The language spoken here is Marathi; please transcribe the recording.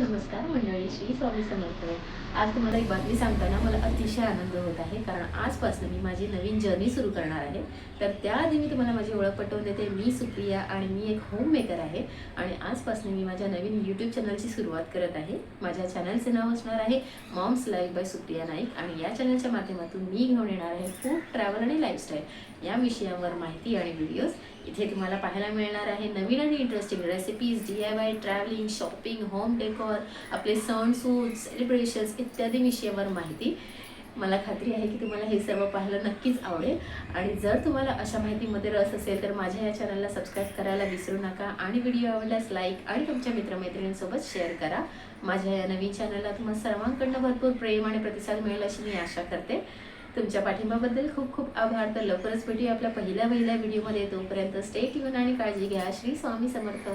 नमस्कार मंडळी, श्री स्वामी समर्थ. आज तुम्हाला एक बातमी सांगताना मला अतिशय आनंद होत आहे, कारण आजपासून मी माझी नवीन जर्नी सुरू करणार आहे. तर त्याआधी मी तुम्हाला माझी ओळख पटवून देते. मी सुप्रिया आणि मी एक होममेकर आहे आणि आजपासून मी माझ्या नवीन यूट्यूब चॅनलची सुरुवात करत आहे. माझ्या चॅनलचे नाव असणार आहे moms life by Supriya Naik आणि या चॅनलच्या माध्यमातून मी घेऊन येणार आहे फूड, ट्रॅव्हल आणि लाईफस्टाईल या विषयांवर माहिती आणि व्हिडिओज. इथे तुम्हाला पाहायला मिळणार आहे नवीन आणि interesting recipes, DIY, travelling, shopping, home decor, आपले सण सूद, सेलिब्रेशन्स इत्यादी विषयावर माहिती. मला खात्री आहे की तुम्हाला हे सर्व पाहायला नक्कीच आवडेल आणि जर तुम्हाला अशा माहितीमध्ये रस असेल तर माझ्या या चॅनलला सबस्क्राईब करायला विसरू नका आणि व्हिडिओ आवडल्यास लाईक आणि तुमच्या मित्रमैत्रिणींसोबत शेअर करा. माझ्या या नवीन चॅनलला तुम्हाला सर्वांकडनं भरपूर प्रेम आणि प्रतिसाद मिळेल अशी मी आशा करते. तुमच्या पाठिंबाबद्दल खूप खूप आभार. तर लवकरच भेटूया आपल्या पहिल्या व्हिडिओमध्ये. तोपर्यंत स्टे ट्यून आणि काळजी घ्या. श्री स्वामी समर्थ.